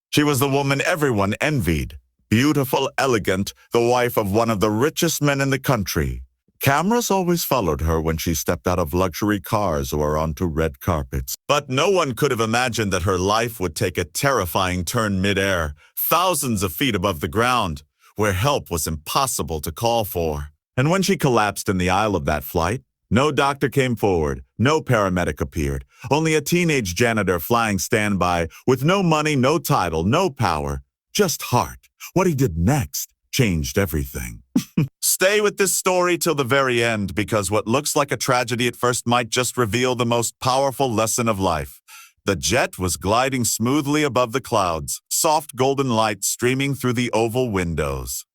She was the woman everyone envied. Beautiful, elegant, the wife of one of the richest men in the country. Cameras always followed her when she stepped out of luxury cars or onto red carpets. But no one could have imagined that her life would take a terrifying turn midair, thousands of feet above the ground, where help was impossible to call for. And when she collapsed in the aisle of that flight, no doctor came forward, no paramedic appeared, only a teenage janitor flying standby with no money, no title, no power, just heart. What he did next changed everything. Stay with this story till the very end, because what looks like a tragedy at first might just reveal the most powerful lesson of life. The jet was gliding smoothly above the clouds, soft golden light streaming through the oval windows.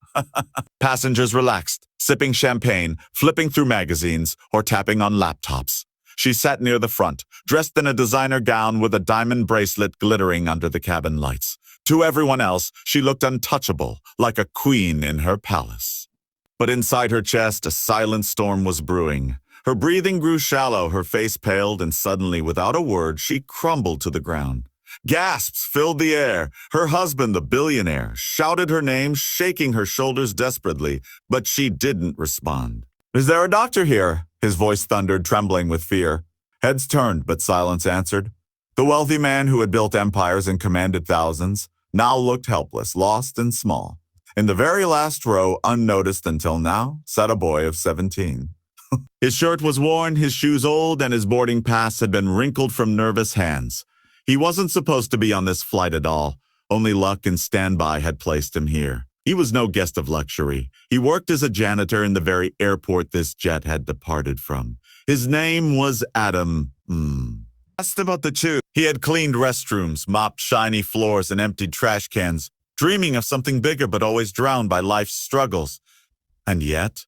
Passengers relaxed, sipping champagne, flipping through magazines, or tapping on laptops. She sat near the front, dressed in a designer gown with a diamond bracelet glittering under the cabin lights. To everyone else, she looked untouchable, like a queen in her palace. But inside her chest, a silent storm was brewing. Her breathing grew shallow, her face paled, and suddenly, without a word, she crumbled to the ground. Gasps filled the air. Her husband, the billionaire, shouted her name, shaking her shoulders desperately, but she didn't respond. "Is there a doctor here?" His voice thundered, trembling with fear. Heads turned, but silence answered. The wealthy man who had built empires and commanded thousands now looked helpless, lost and small. In the very last row, unnoticed until now, sat a boy of 17. His shirt was worn, his shoes old, and his boarding pass had been wrinkled from nervous hands. He wasn't supposed to be on this flight at all. Only luck and standby had placed him here. He was no guest of luxury. He worked as a janitor in the very airport this jet had departed from. His name was Adam. Asked about the two. He had cleaned restrooms, mopped shiny floors, and emptied trash cans, dreaming of something bigger but always drowned by life's struggles. And yet,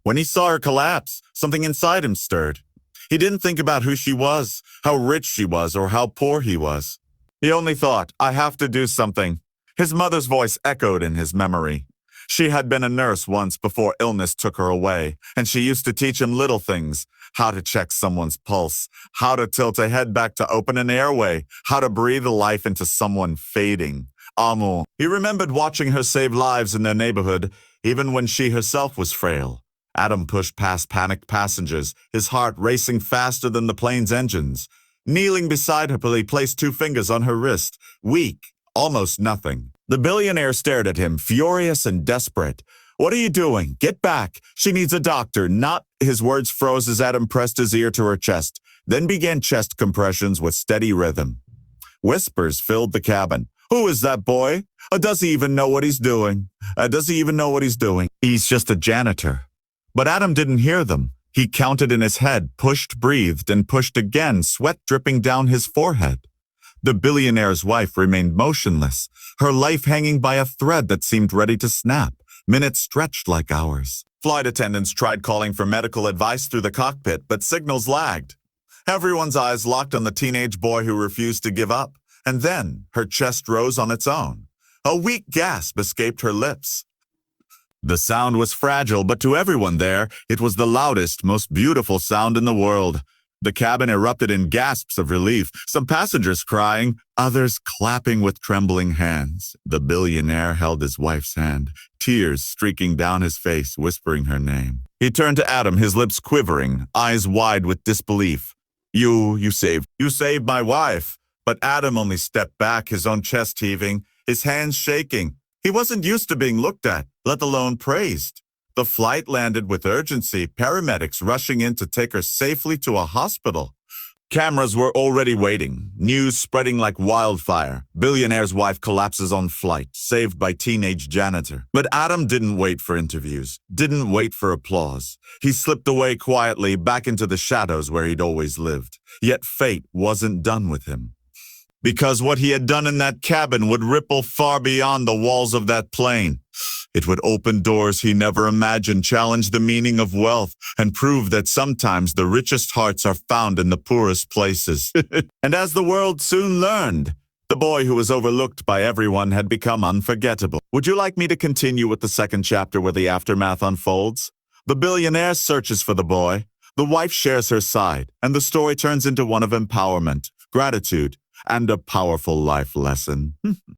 when he saw her collapse, something inside him stirred. He didn't think about who she was, how rich she was, or how poor he was. He only thought, I have to do something. His mother's voice echoed in his memory. She had been a nurse once before illness took her away, and she used to teach him little things, how to check someone's pulse, how to tilt a head back to open an airway, how to breathe life into someone fading. Amour. He remembered watching her save lives in their neighborhood, even when she herself was frail. Adam pushed past panicked passengers, his heart racing faster than the plane's engines. Kneeling beside her, he placed 2 fingers on her wrist, weak, almost nothing. The billionaire stared at him, furious and desperate. What are you doing? Get back. She needs a doctor, not... His words froze as Adam pressed his ear to her chest, then began chest compressions with steady rhythm. Whispers filled the cabin. Who is that boy? Does he even know what he's doing? He's just a janitor. But Adam didn't hear them. He counted in his head, pushed, breathed, and pushed again, sweat dripping down his forehead. The billionaire's wife remained motionless, her life hanging by a thread that seemed ready to snap. Minutes stretched like hours. Flight attendants tried calling for medical advice through the cockpit, but signals lagged. Everyone's eyes locked on the teenage boy who refused to give up. And then her chest rose on its own. A weak gasp escaped her lips. The sound was fragile, but to everyone there, it was the loudest, most beautiful sound in the world. The cabin erupted in gasps of relief, some passengers crying, others clapping with trembling hands. The billionaire held his wife's hand, tears streaking down his face, whispering her name. He turned to Adam, his lips quivering, eyes wide with disbelief. You saved my wife. But Adam only stepped back, his own chest heaving, his hands shaking. He wasn't used to being looked at, let alone praised. The flight landed with urgency, paramedics rushing in to take her safely to a hospital. Cameras were already waiting, news spreading like wildfire. Billionaire's wife collapses on flight, saved by teenage janitor. But Adam didn't wait for interviews, didn't wait for applause. He slipped away quietly back into the shadows where he'd always lived. Yet fate wasn't done with him. Because what he had done in that cabin would ripple far beyond the walls of that plane. It would open doors he never imagined, challenge the meaning of wealth, and prove that sometimes the richest hearts are found in the poorest places. And as the world soon learned, the boy who was overlooked by everyone had become unforgettable. Would you like me to continue with the second chapter where the aftermath unfolds? The billionaire searches for the boy, the wife shares her side, and the story turns into one of empowerment, gratitude, and a powerful life lesson.